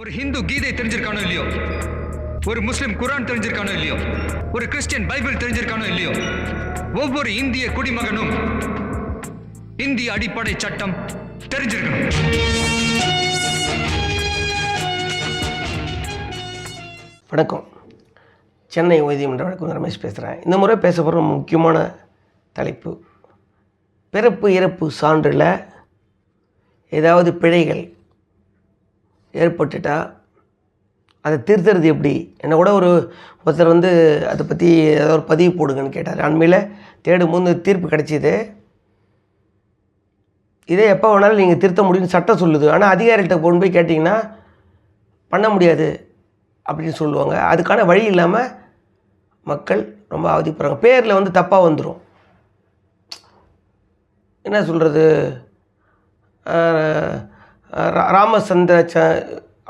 ஒரு ஹிந்து கீதை தெரிஞ்சிருக்கானோ இல்லையோ, ஒரு முஸ்லிம் குரான் தெரிஞ்சிருக்கானோ இல்லையோ, ஒரு கிறிஸ்டியன் பைபிள் தெரிஞ்சிருக்கானோ இல்லையோ, ஒவ்வொரு இந்திய குடிமகனும் இந்திய அடிப்படை சட்டம் தெரிஞ்சிருக்கணும். வணக்கம். சென்னை உயர்நீதிமன்ற வழக்கறிஞர் ரமேஷ் பேசுகிறேன். இந்த முறை பேச போகிற முக்கியமான தலைப்பு, பிறப்பு இறப்பு சான்றில் ஏதாவது பிழைகள் ஏற்பட்டுட்டா அதை திருத்துறது எப்படி? என்ன கூட ஒருத்தர் அதை பற்றி ஏதாவது ஒரு பதிவு போடுங்கன்னு கேட்டார். அண்மையில் தேடும் தீர்ப்பு கிடைச்சிது. இதே எப்போ வேணாலும் நீங்கள் திருத்த முடியும்னு சட்டம் சொல்லுது. ஆனால் அதிகாரிகிட்ட கொண்டு போய் கேட்டிங்கன்னா பண்ண முடியாது அப்படின்னு சொல்லுவாங்க. அதுக்கான வழி இல்லாமல் மக்கள் ரொம்ப அவதிப்படுறாங்க. பேரில் தப்பாக வந்துடும். என்ன சொல்கிறது, ராமச்சந்திர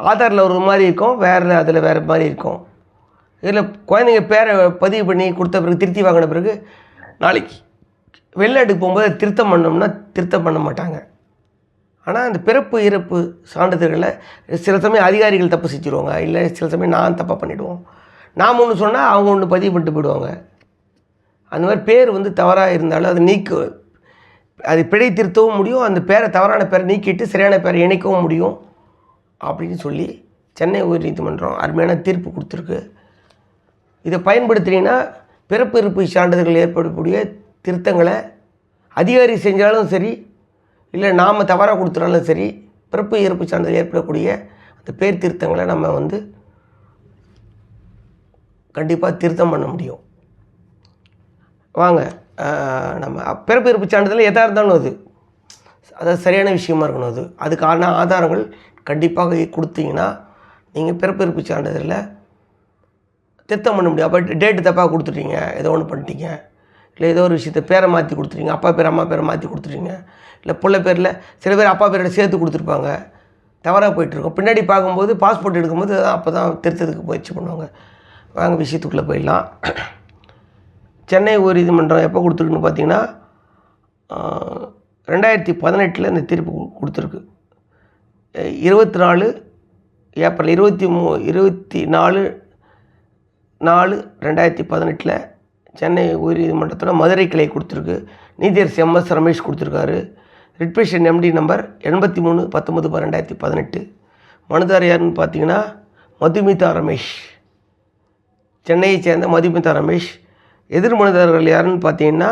ஆதாரில் ஒரு மாதிரி இருக்கும், அதில் வேறு மாதிரி இருக்கும். இதில் குழந்தைங்க பேரை பதிவு பண்ணி கொடுத்த பிறகு திருத்தி வாங்கின பிறகு நாளைக்கு வெளிநாட்டுக்கு போகும்போது திருத்தம் பண்ணோம்னா திருத்தம் பண்ண மாட்டாங்க. ஆனால் அந்த பிறப்பு இறப்பு சான்றிதழ்களை சில சமயம் அதிகாரிகள் தப்பு செஞ்சுருவாங்க, இல்லை சில சமயம் நான் தப்பாக பண்ணிவிடுவோம். நாம் ஒன்று சொன்னால் அவங்க ஒன்று பதிவு பண்ணிட்டு போயிடுவாங்க. அந்த மாதிரி பேர் தவறாக இருந்தாலும் அது அது பிழை திருத்தவும் முடியும், அந்த தவறான பேரை நீக்கிட்டு சரியான பேரை இணைக்கவும் முடியும் அப்படின்னு சொல்லி சென்னை உயர்நீதிமன்றம் அருமையான தீர்ப்பு கொடுத்துருக்கு. இதை பயன்படுத்தினீங்கன்னா பிறப்பு இறப்பு சான்றிதழ்கள் ஏற்படக்கூடிய திருத்தங்களை அதிகாரி செஞ்சாலும் சரி, இல்லை நாம் தவறாக கொடுத்துட்டாலும் சரி, பிறப்பு இறப்பு சான்றிதழ் ஏற்படக்கூடிய அந்த பேர் திருத்தங்களை நம்ம கண்டிப்பாக திருத்தம் பண்ண முடியும். வாங்க, நம்ம பிறப்பு இறப்பு சான்றிதழ் எதாக இருந்தாலும் அதாவது சரியான விஷயமா இருக்கணும். அதுக்கான ஆதாரங்கள் கண்டிப்பாக கொடுத்தீங்கன்னா நீங்கள் பிறப்பு இறப்பு சான்றிதழில் திருத்தம் பண்ண முடியும். அப்போ டேட்டு தப்பாக கொடுத்துட்டீங்க, ஏதோ ஒன்று பண்ணிட்டீங்க, இல்லை ஏதோ ஒரு விஷயத்தை பேரை மாற்றி கொடுத்துட்டீங்க, அப்பா பேர் அம்மா பேரை மாற்றி கொடுத்துட்டீங்க, இல்லை பிள்ளை பேரில் சில பேர் அப்பா பேரோட சேர்த்து கொடுத்துருப்பாங்க, தவறாக போயிட்டுருக்கோம். பின்னாடி பார்க்கும்போது பாஸ்போர்ட் எடுக்கும்போது அப்போ தான் திருத்தத்துக்கு முயற்சி பண்ணுவாங்க. வாங்க விஷயத்துக்குள்ளே போயிடலாம். சென்னை உயர்நீதிமன்றம் எப்போ கொடுத்துருக்குன்னு பார்த்தீங்கன்னா 2018 இந்த தீர்ப்பு கொடுத்துருக்கு. 24 ஏப்ரல் 24/4/2018 சென்னை உயர்நீதிமன்றத்தோட மதுரை கிளை கொடுத்துருக்கு. நீதியரசர் MS ரமேஷ் கொடுத்துருக்காரு. ரிட்பெஷன் MD நம்பர் 83/19/2018. மனுதாரர் யாருன்னு பார்த்தீங்கன்னா மதுமிதா ரமேஷ், சென்னையை சேர்ந்த மதுமிதா ரமேஷ். எதிர் மனுதாரர்கள் யாருன்னு பார்த்தீங்கன்னா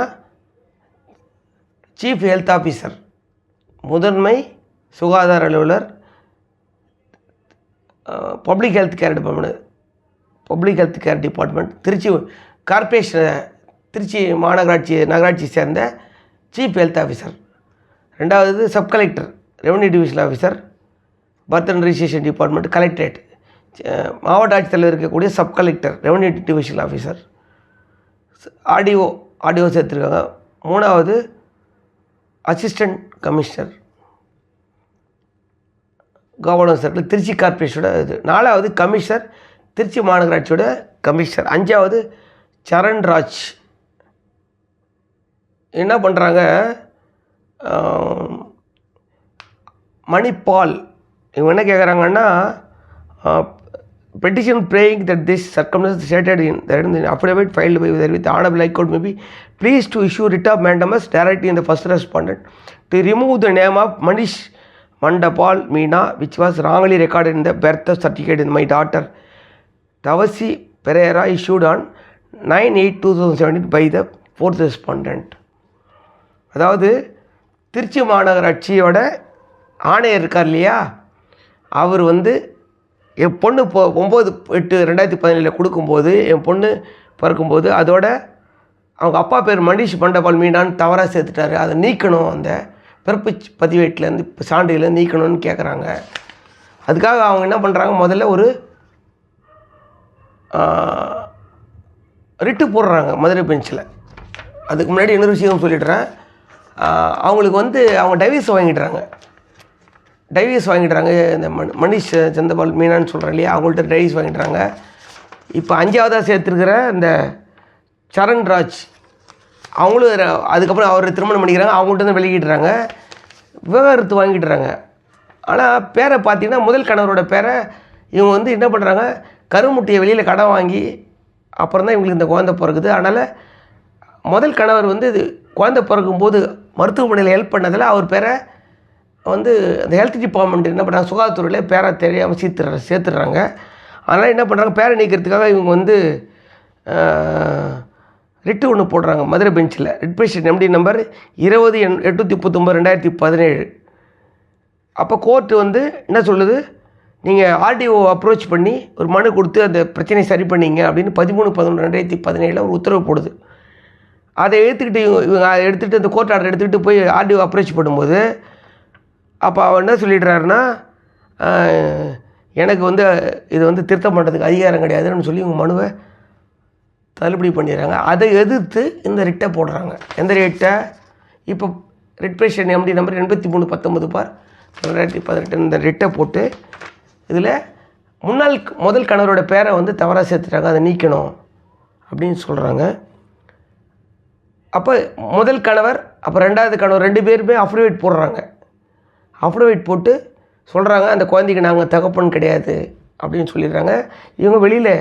சீஃப் ஹெல்த் ஆஃபீஸர், முதன்மை சுகாதார அலுவலர், public health care department, Trichy corporation, Trichy நகராட்சியை சேர்ந்த சீஃப் ஹெல்த் ஆஃபீஸர். ரெண்டாவது sub collector, revenue divisional officer, birth and registration department, collectorate, மாவட்ட ஆட்சித்தலைவர் இருக்கக்கூடிய sub collector, revenue divisional officer, audio சேர்த்துருக்காங்க. மூணாவது assistant commissioner, governor circle, Trichy கார்ப்பரேஷனோட இது. நாலாவது கமிஷனர், திருச்சி மாநகராட்சியோட கமிஷனர். அஞ்சாவது சரண்ராஜ். என்ன பண்ணுறாங்க, மணிப்பால் இவங்க என்ன கேட்குறாங்கன்னா, petition praying that this circumstance stated in the affidavit filed with the Honorable High Court may be pleased to issue writ of mandamus directly in the first respondent to remove the name of Manish Mandapal Meena, which was wrongly recorded in the birth certificate in my daughter Tavasi Pereira, issued on 9/8/2017 by the fourth respondent. அதாவது திருச்சி மாநகராட்சியோட ஆணையர் இருக்கார் இல்லையா, அவர் என் பொண்ணு 9/8/2017 கொடுக்கும்போது, என் பொண்ணு பிறக்கும்போது அதோட அவங்க அப்பா பேர் மணிஷ் மண்டபால் மீனான்னு தவறாக சேர்த்துட்டாரு. அதை நீக்கணும், அந்த பிறப்பு பதிவேட்டிலேருந்து சான்றிதழ் நீக்கணும்னு கேட்குறாங்க. அதுக்காக அவங்க என்ன பண்ணுறாங்க, முதல்ல ஒரு ரிட்டு போடுறாங்க மதுரை பெஞ்சில். அதுக்கு முன்னாடி இன்னொரு விஷயம் சொல்லிடுறேன். அவங்களுக்கு அவங்க டைவர்ஸ் வாங்கிடுறாங்க. இந்த மணிஷ் சந்திரபால் மீனான்னு சொல்கிறேன் இல்லையா, அவங்கள்ட்ட டைவர்ஸ் வாங்கிடுறாங்க. இப்போ 5ஆவதாக சேர்த்துருக்கிற இந்த சரண்ராஜ், அவங்களும் அதுக்கப்புறம் அவர் திருமணம் பண்ணிக்கிறாங்க, அவங்கள்ட்ட தான் விலகிடுறாங்க, விவகாரத்து வாங்கிடுறாங்க. ஆனால் பேரை பார்த்தீங்கன்னா முதல் கணவரோட பேரை இவங்க வந்து என்ன பண்ணுறாங்க, கருமுட்டையை வெளியில் கடன் வாங்கி அப்புறம் தான் இவங்களுக்கு இந்த குழந்தை பிறகுது. அதனால் முதல் கணவர் வந்து இது குழந்தை பிறக்கும்போது மருத்துவமனையில் ஹெல்ப் பண்ணதில் அவர் பேரை வந்து அந்த ஹெல்த் டிபார்ட்மெண்ட் என்ன பண்ணுறாங்க, சுகாதாரத்துறையில் பேரை தெரியாமல் சேர்த்துடுறாங்க. அதனால் என்ன பண்ணுறாங்க, பேரை நீக்கிறதுக்காக இவங்க வந்து ரிட்டு ஒன்று போடுறாங்க மதுரை பெஞ்சில். Writ petition MD number 20-839/2017. அப்போ கோர்ட்டு வந்து என்ன சொல்லுது, நீங்கள் ஆர்டிஓ அப்ரோச் பண்ணி ஒரு மனு கொடுத்து அந்த பிரச்சனையை சரி பண்ணிங்க அப்படின்னு 13/11/2017 ஒரு உத்தரவு போடுது. அதை இவங்க எடுத்துகிட்டு அந்த கோர்ட் ஆர்டர் எடுத்துகிட்டு போய் ஆர்டிஓ அப்ரோச் பண்ணும்போது அப்போ அவன் என்ன சொல்லிடுறாருன்னா, எனக்கு வந்து இது வந்து திருத்தம் பண்ணுறதுக்கு அதிகாரம் கிடையாதுன்னு சொல்லி இவங்க மனுவை தள்ளுபடி பண்ணிடுறாங்க. அதை எதிர்த்து இந்த ரிட்டை போடுறாங்க. எந்த ரிட்டை, இப்போ ரிட் பெட்டிஷன் எம்டி நம்பர் 83/19/2018 இந்த ரிட்டை போட்டு இதில் முதல் கணவரோட பேரை வந்து தவறாக சேர்த்துட்டாங்க, அதை நீக்கணும் அப்படின்னு சொல்கிறாங்க. அப்போ முதல் கணவர் அப்போ ரெண்டாவது கணவர் 2 பேருமே அஃபிடவிட் போடுறாங்க. அஃபிடவிட் போட்டு சொல்கிறாங்க, அந்த குழந்தைக்கு நாங்கள் தகப்பன் கிடையாது அப்படின்னு சொல்லிடுறாங்க. இவங்க வெளியில்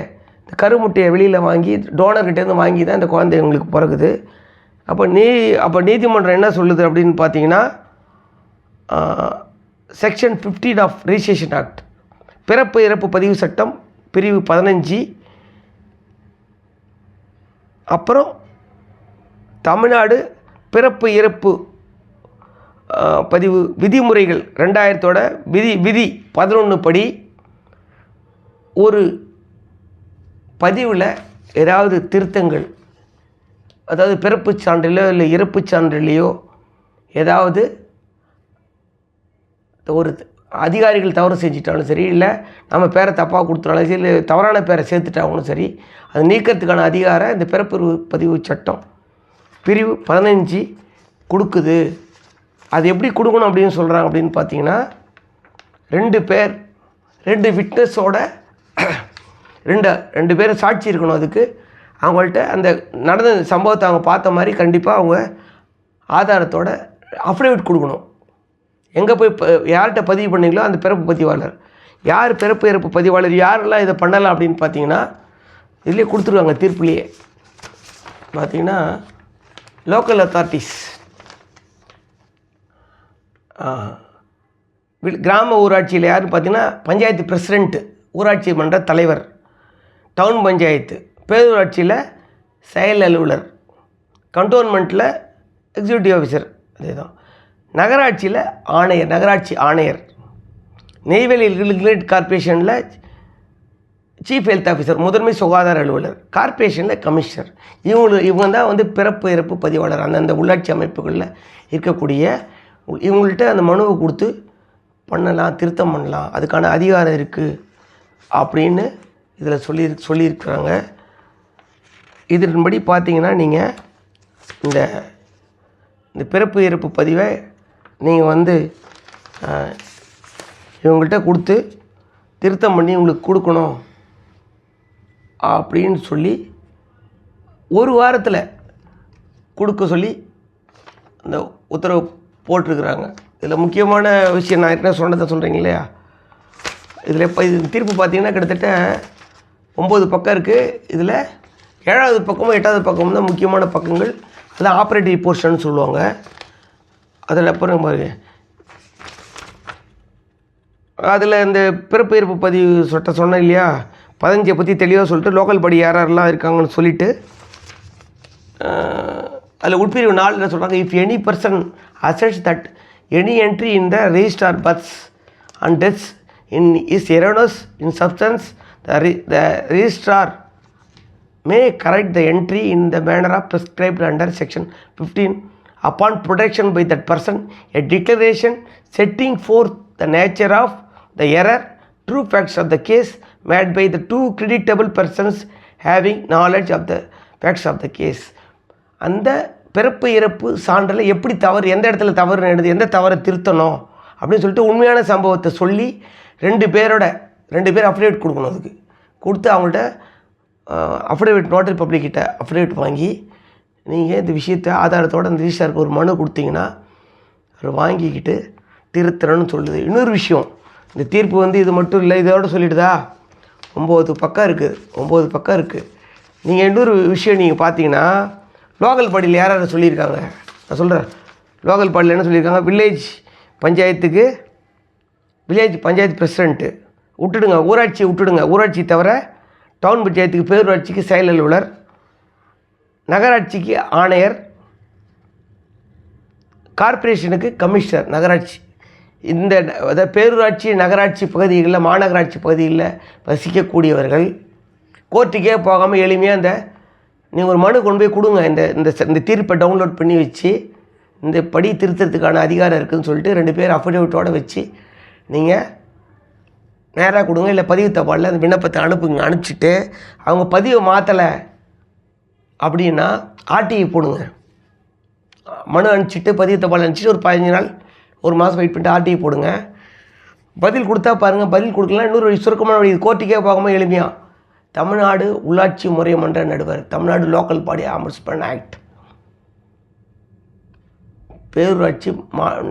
இந்த கருமுட்டையை வெளியில் வாங்கி டோனர்கிட்டேருந்து வாங்கி தான் இந்த குழந்தை இவங்களுக்கு பிறகுது. அப்போ நீதிமன்றம் என்ன சொல்லுது அப்படின்னு பார்த்தீங்கன்னா, செக்ஷன் 15 ஆஃப் ரிஜிஸ்ட்ரேஷன் ஆக்ட், பிறப்பு இறப்பு பதிவு சட்டம் பிரிவு 15, அப்புறம் தமிழ்நாடு பிறப்பு இறப்பு பதிவு விதிமுறைகள் 2000 விதி 11 படி ஒரு பதிவில் ஏதாவது திருத்தங்கள், அதாவது பிறப்பு சான்றிலோ இல்லை இறப்பு சான்றிலையோ ஏதாவது ஒரு அதிகாரிகள் தவறு செஞ்சிட்டாலும் சரி, இல்லை நம்ம பேரை தப்பாக கொடுத்துட்டாலும் சரி, இல்லை தவறான பேரை சேர்த்துட்டாலும் சரி, அது நீக்கிறதுக்கான அதிகாரம் இந்த பிறப்பு பதிவு சட்டம் பிரிவு 15 கொடுக்குது. அது எப்படி கொடுக்கணும் அப்படின்னு சொல்கிறாங்க அப்படின்னு பார்த்தீங்கன்னா, 2 விட்னஸோட 2 பேர் சாட்சி இருக்கணும். அதுக்கு அவங்கள்ட்ட அந்த நடந்த சம்பவத்தை அவங்க பார்த்த மாதிரி கண்டிப்பாக அவங்க ஆதாரத்தோட அஃபிடவிட் கொடுக்கணும். எங்கே போய் யார்கிட்ட பதிவு பண்ணீங்களோ அந்த பிறப்பு பதிவாளர், யார் பிறப்பு இறப்பு பதிவாளர் யாரெல்லாம் இதை பண்ணலாம் அப்படின்னு பார்த்தீங்கன்னா இதுலேயே கொடுத்துருவாங்க. தீர்ப்புலேயே பார்த்தீங்கன்னா லோக்கல் அத்தாரிட்டிஸ், கிராம ஊராட்சியில் யாருன்னு பார்த்தீங்கன்னா பஞ்சாயத்து பிரசிடெண்ட்டு, ஊராட்சி மன்ற தலைவர், டவுன் பஞ்சாயத்து, பேரூராட்சியில் செயல் அலுவலர், கண்டோன்மெண்ட்டில் எக்ஸிக்யூட்டிவ் ஆஃபீஸர், அதே தான் நகராட்சியில் ஆணையர், நகராட்சி ஆணையர், நெய்வேலி ரெகுலேட் கார்பரேஷனில் சீஃப் ஹெல்த் ஆஃபீஸர், முதன்மை சுகாதார அலுவலர், கார்பரேஷனில் கமிஷனர். இவங்க தான் வந்து பிறப்பு இறப்பு பதிவாளர். அந்தந்த உள்ளாட்சி அமைப்புகளில் இருக்கக்கூடிய இவங்கள்ட்ட அந்த மனுவை கொடுத்து பண்ணலாம், திருத்தம் பண்ணலாம், அதுக்கான அதிகாரம் இருக்குது அப்படின்னு இதில் சொல்லியிருக்கிறாங்க. இதன்படி பார்த்தீங்கன்னா நீங்கள் இந்த பிறப்பு இறப்பு பதிவை நீங்கள் வந்து இவங்கள்ட்ட கொடுத்து திருத்தம் பண்ணி உங்களுக்கு கொடுக்கணும் அப்படின்னு சொல்லி ஒரு வாரத்தில் கொடுக்க சொல்லி இந்த உத்தரவு போட்டிருக்கிறாங்க. இதில் முக்கியமான விஷயம் நான் ஏற்கனவே சொன்னதை சொல்கிறீங்க இல்லையா, இதில் இப்போ இது தீர்ப்பு பார்த்தீங்கன்னா கிட்டத்தட்ட 9 பக்கம் இருக்குது. இதில் 7வது பக்கமும் 8வது பக்கமும் தான் முக்கியமான பக்கங்கள். அதான் ஆப்ரேட்டிவ் போர்ஷன் சொல்லுவாங்க. அதில் அப்புறம் பாருங்க, அதில் இந்த பிறப்பு இறப்பு பதிவு சொன்னேன் இல்லையா, 15 பற்றி தெளிவாக சொல்லிட்டு லோக்கல் படி யாரெல்லாம் இருக்காங்கன்னு சொல்லிவிட்டு அதில் உட்பிரிவு 4 என்ன சொல்கிறாங்க, if any person assets that any entry in the registrar births and deaths is erroneous in substance, the registrar may correct the entry in the manner of prescribed under section 15 upon protection by that person a declaration setting forth the nature of the error, true facts of the case made by the 2 creditable persons having knowledge of the facts of the case. அந்த பிறப்பு இறப்பு சான்றில் எப்படி தவறு, எந்த இடத்துல தவறு நடந்தது, எந்த தவறை திருத்தணும் அப்படின்னு சொல்லிட்டு உண்மையான சம்பவத்தை சொல்லி 2 பேர் அஃபிடேவிட் கொடுக்கணும். அதுக்கு கொடுத்து அவங்கள்ட்ட அஃபிடேவிட் நோட்டரி பப்ளிக்கிட்ட அஃபிடேவிட் வாங்கி நீங்கள் இந்த விஷயத்தை ஆதாரத்தோடு அந்த ரிஜிஸ்டருக்கு ஒரு மனு கொடுத்தீங்கன்னா அவர் வாங்கிக்கிட்டு திருத்தணும்னு சொல்லுது. இன்னொரு விஷயம், இந்த தீர்ப்பு வந்து இது மட்டும் இல்லை, இதோட சொல்லிடுதா 9 பக்கம் இருக்குது. 9 பக்கம் இருக்குது. நீங்கள் இன்னொரு விஷயம் நீங்கள் பார்த்தீங்கன்னா லோக்கல் பாடியில் யார் யாரை சொல்லியிருக்காங்க நான் சொல்கிறேன். லோக்கல் பாடியில் என்ன சொல்லியிருக்காங்க, வில்லேஜ் பஞ்சாயத்து பிரசிடெண்ட்டு விட்டுடுங்க, ஊராட்சியை விட்டுடுங்க. ஊராட்சி தவிர டவுன் பஞ்சாயத்துக்கு பேரூராட்சிக்கு செயல் அலுவலர், நகராட்சிக்கு ஆணையர், கார்ப்பரேஷனுக்கு கமிஷனர். நகராட்சி இந்த அதாவது பேரூராட்சி நகராட்சி பகுதிகளில் மாநகராட்சி பகுதிகளில் வசிக்கக்கூடியவர்கள் கோர்ட்டுக்கே போகாமல் எளிமையாக நீங்கள் ஒரு மனு கொண்டு போய் கொடுங்க. இந்த தீர்ப்பை டவுன்லோட் பண்ணி வச்சு இந்த படி திருத்தறதுக்கான அதிகாரம் இருக்குதுன்னு சொல்லிட்டு 2 பேர் அஃபிடேவிட்டோடு வச்சு நீங்கள் நேராக கொடுங்க. இல்லை பதிவு தபாலில் அந்த விண்ணப்பத்தை அனுப்பிச்சிட்டு அவங்க பதிவை மாற்றலை அப்படின்னா ஆர்டிஐ போடுங்க. மனு அனுப்பிச்சிட்டு பதிவு தபால் அனுப்பிச்சிட்டு ஒரு 15 நாள் 1 மாதம் வெயிட் பண்ணிட்டு ஆர்டிஐ போடுங்க. பதில் கொடுத்தா பாருங்கள், பதில் கொடுக்கலாம். இன்னொரு வழி, சுருக்கமான வழி, கோர்ட்டுக்கே போகாமல் எளிமையாக தமிழ்நாடு உள்ளாட்சி முறை மன்ற நடுவர், Tamil Nadu local body ombudsman act, பேரூராட்சி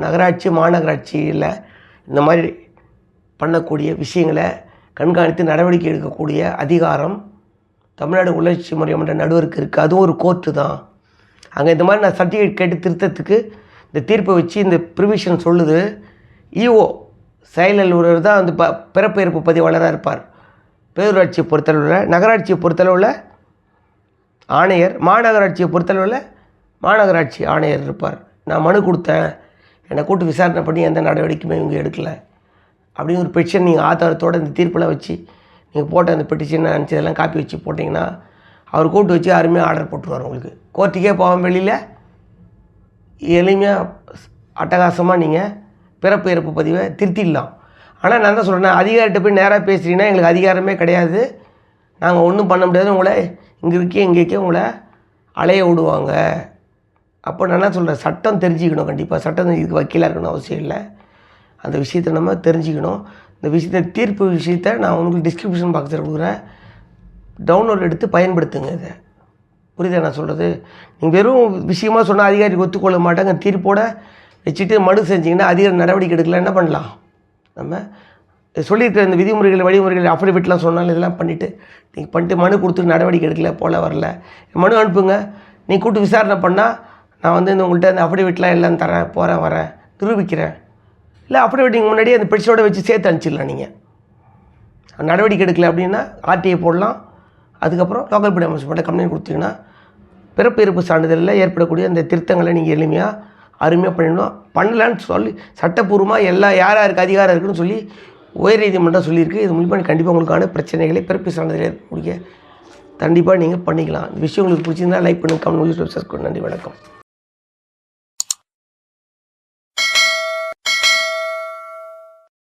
நகராட்சி மாநகராட்சியில் இந்த மாதிரி பண்ணக்கூடிய விஷயங்களை கண்காணித்து நடவடிக்கை எடுக்கக்கூடிய அதிகாரம் தமிழ்நாடு உள்ளாட்சி முறை மன்ற நடுவருக்கு இருக்குது. அதுவும் ஒரு கோர்ட்டு தான். அங்கே இந்த மாதிரி நான் சர்டிஃபிகேட் கேட்டு திருத்தத்துக்கு இந்த தீர்ப்பை வச்சு இந்த ப்ரிவிஷன் சொல்லுது. இஓ செயல் அலுவலர் தான் வந்து பிறப்பு இறப்பு பதிவாளராக இருப்பார். பேரூராட்சியை பொறுத்தளவில், நகராட்சியை பொறுத்தளவில் ஆணையர், மாநகராட்சியை பொறுத்தளவில் மாநகராட்சி ஆணையர் இருப்பார். நான் மனு கொடுத்தேன், என்னை கூட்டு விசாரணை பண்ணி எந்த நடவடிக்கையுமே இவங்க எடுக்கலை அப்படின்னு ஒரு பெட்டிஷன் நீங்கள் ஆதாரத்தோடு இந்த தீர்ப்பெல்லாம் வச்சு நீங்கள் போட்ட அந்த பெட்டிஷன் அனுப்பிச்சதெல்லாம் காப்பி வச்சு போட்டிங்கன்னா அவர் கூப்பிட்டு வச்சு அருமையாக ஆர்டர் போட்டுருவார். உங்களுக்கு கோர்ட்டுக்கே போகாமல் வெளியில் எளிமையாக அட்டகாசமாக நீங்கள் பிறப்பு இறப்பு பதிவை திருத்திடலாம். ஆனால் நான் தான் சொல்கிறேன், அதிகாரிகிட்ட போய் நேராக பேசுகிறீங்கன்னா எங்களுக்கு அதிகாரமே கிடையாது, நாங்கள் ஒன்றும் பண்ண முடியாது, உங்களை இங்கே உங்களை அலைய விடுவாங்க. அப்போ நான் என்ன சொல்கிறேன், சட்டம் தெரிஞ்சுக்கணும். கண்டிப்பாக சட்டம் இதுக்கு வக்கீலாக இருக்கணும் அவசியம் இல்லை. அந்த விஷயத்தை நம்ம தெரிஞ்சுக்கணும். இந்த விஷயத்தை தீர்ப்பு விஷயத்தை நான் உங்களுக்கு டிஸ்கிரிப்ஷன் பாக்ஸில் கொடுக்குறேன், டவுன்லோட் எடுத்து பயன்படுத்துங்க. இதை புரியுதா நான் சொல்கிறது? நீங்கள் வெறும் விஷயமாக சொன்னால் அதிகாரிக்கு ஒத்துக்கொள்ள மாட்டாங்க. தீர்ப்போடு வச்சுட்டு மனு செஞ்சிங்கன்னா அதிகாரி நடவடிக்கை எடுக்கல என்ன பண்ணலாம்? நம்ம சொல்லியிருக்கிற இந்த விதிமுறைகள் வழிமுறைகள் அஃபிடவிட்லாம் சொன்னாலும் இதெல்லாம் பண்ணிவிட்டு நீங்கள் பண்ணிட்டு மனு கொடுத்துட்டு நடவடிக்கை எடுக்கல போல் வரல, மனு அனுப்புங்க. நீ கூப்பிட்டு விசாரணை பண்ணால் நான் வந்து உங்கள்கிட்ட அந்த அஃபிடவிட்லாம் எல்லாம் தரேன், போகிறேன், வரேன், நிரூபிக்கிறேன். இல்லை அஃபிடவிட்டிங் முன்னாடியே அந்த பெட்டிஷனோட வச்சு சேர்த்து அனுப்பிச்சிடலாம். நீங்கள் நடவடிக்கை எடுக்கலை அப்படின்னா ஆர்டிஐ போடலாம். அதுக்கப்புறம் லோக்கல் பாடி ஆம்புட்ஸ்மேன் கம்ப்ளைண்ட் கொடுத்தீங்கன்னா பிறப்பு இறப்பு சான்றிதழில் ஏற்படக்கூடிய அந்த திருத்தங்களை நீங்கள் எளிமையாக அருமையாக பண்ணிடணும். பண்ணலான்னு சொல்லி சட்டப்பூர்வமாக யார் யாருக்கு அதிகாரம் இருக்குன்னு சொல்லி உயர்நீதிமன்றம் சொல்லியிருக்கு. இது மூலிமா கண்டிப்பாக உங்களுக்கான பிரச்சனைகளை பிறப்பு சான்றிதழ் ஏற்படக்கூடிய கண்டிப்பாக நீங்கள் பண்ணிக்கலாம். இந்த விஷயம் உங்களுக்கு பிடிச்சிருந்தால் லைக் பண்ணுங்கள், கமெண்ட், சப்ஸ்கிரைப். நன்றி, வணக்கம்.